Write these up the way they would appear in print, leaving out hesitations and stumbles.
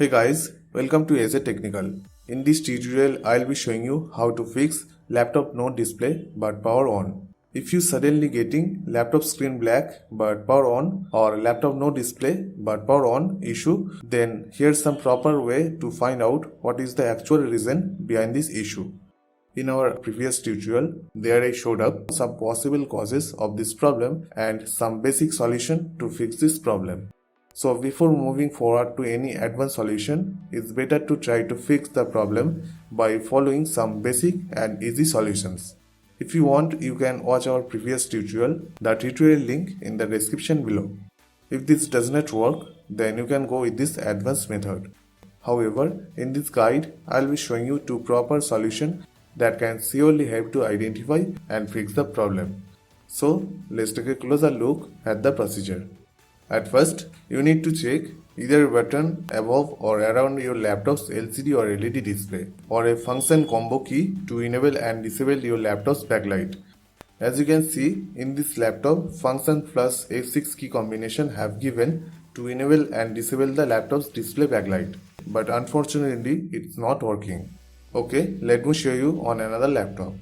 Hey guys, welcome to AZ Technical. In this tutorial, I'll be showing you how to fix laptop no display but power on. If you suddenly getting laptop screen black but power on or laptop no display but power on issue, then here's some proper way to find out what is the actual reason behind this issue. In our previous tutorial, there I showed up some possible causes of this problem and some basic solution to fix this problem. So before moving forward to any advanced solution, it's better to try to fix the problem by following some basic and easy solutions. If you want, you can watch our previous tutorial, the tutorial link in the description below. If this does not work, then you can go with this advanced method. However, in this guide, I'll be showing you two proper solutions that can surely help to identify and fix the problem. So, let's take a closer look at the procedure. At first, you need to check either a button above or around your laptop's LCD or LED display, or a function combo key to enable and disable your laptop's backlight. As you can see, in this laptop, function plus F6 key combination have given to enable and disable the laptop's display backlight. But unfortunately, it's not working. Okay, let me show you on another laptop.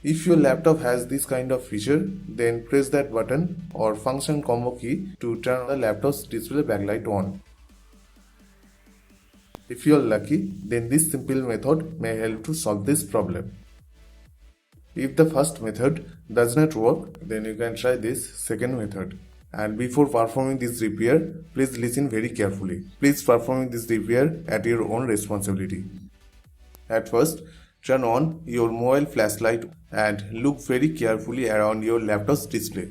If your laptop has this kind of feature, then press that button or function combo key to turn the laptop's display backlight on. If you are lucky, then this simple method may help to solve this problem. If the first method does not work, then you can try this second method. And before performing this repair, please listen very carefully. Please perform this repair at your own responsibility. At first, turn on your mobile flashlight and look very carefully around your laptop's display.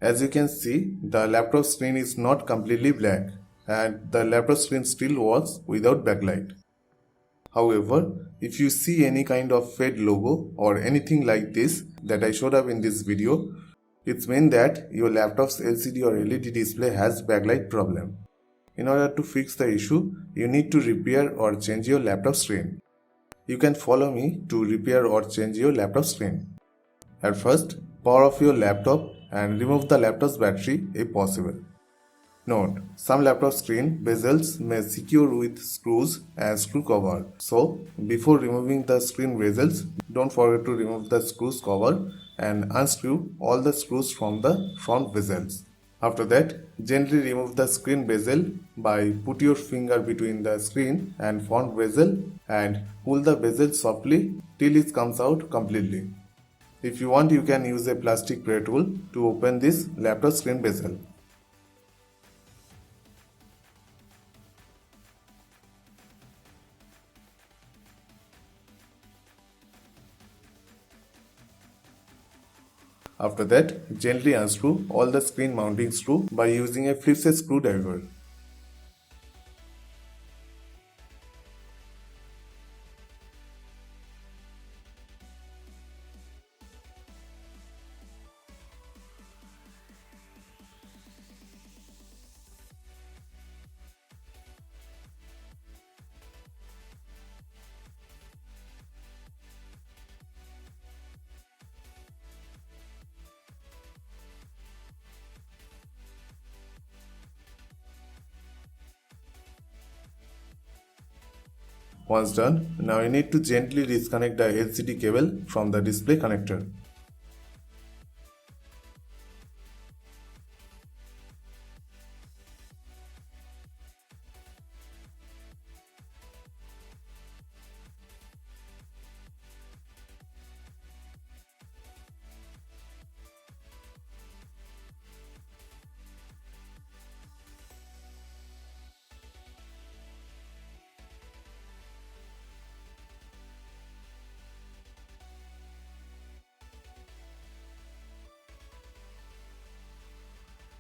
As you can see, the laptop screen is not completely black and the laptop screen still works without backlight. However, if you see any kind of fade logo or anything like this that I showed up in this video, it's mean that your laptop's LCD or LED display has backlight problem. In order to fix the issue, you need to repair or change your laptop screen. You can follow me to repair or change your laptop screen. At first, power off your laptop and remove the laptop's battery if possible. Note, some laptop screen bezels may secure with screws and screw cover. So, before removing the screen bezels, don't forget to remove the screws cover and unscrew all the screws from the front bezels. After that, gently remove the screen bezel by put your finger between the screen and front bezel and pull the bezel softly till it comes out completely. If you want, you can use a plastic spray tool to open this laptop screen bezel. After that, gently unscrew all the screen mounting screw by using a Phillips screwdriver. Once done, now you need to gently disconnect the LCD cable from the display connector.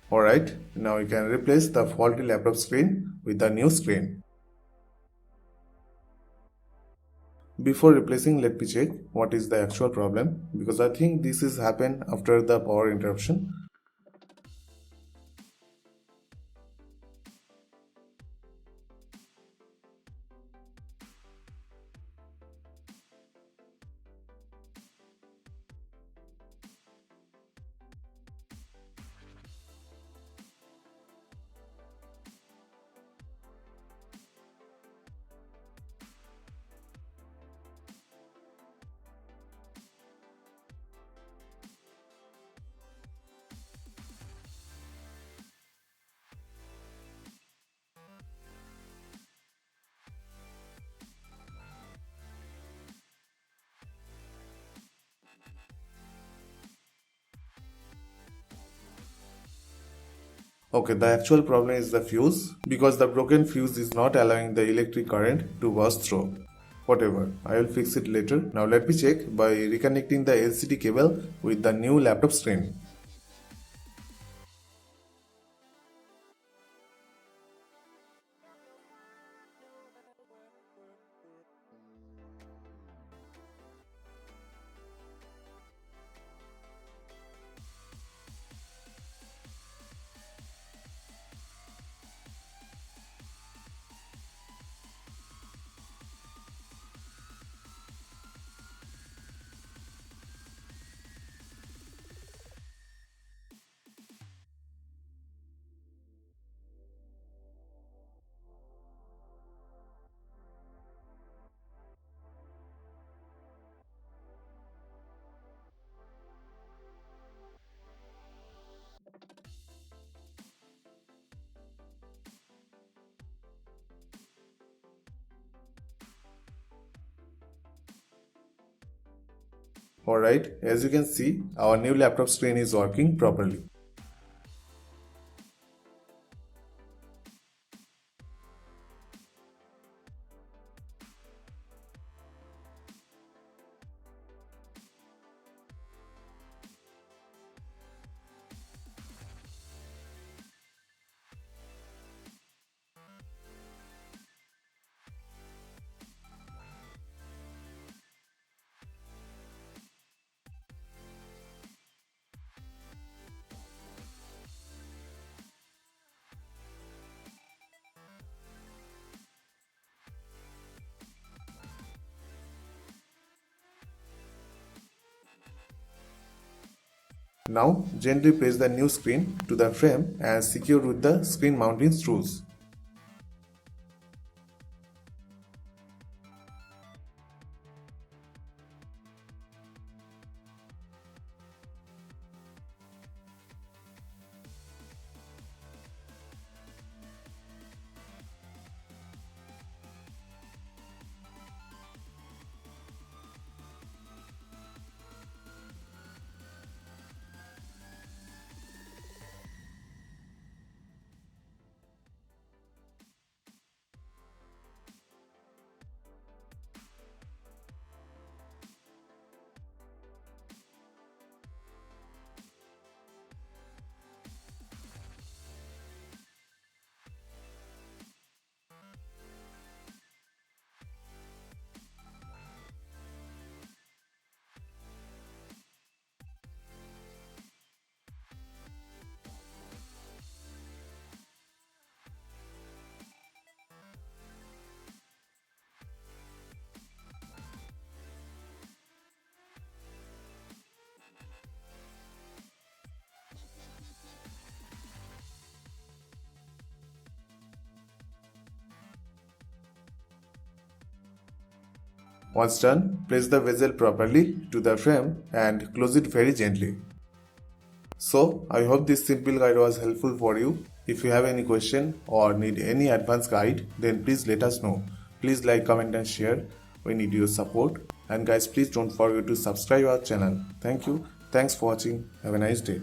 Alright, now you can replace the faulty laptop screen with the new screen. Before replacing, let me check what is the actual problem, because I think this is happened after the power interruption. Okay, the actual problem is the fuse, because the broken fuse is not allowing the electric current to pass through. Whatever, I will fix it later. Now let me check by reconnecting the LCD cable with the new laptop screen. Alright, as you can see, our new laptop screen is working properly. Now gently place the new screen to the frame and secure with the screen mounting screws. Once done, place the bezel properly to the frame and close it very gently. So, I hope this simple guide was helpful for you. If you have any question or need any advanced guide, then please let us know. Please like, comment and share. We need your support. And guys, please don't forget to subscribe our channel. Thank you. Thanks for watching. Have a nice day.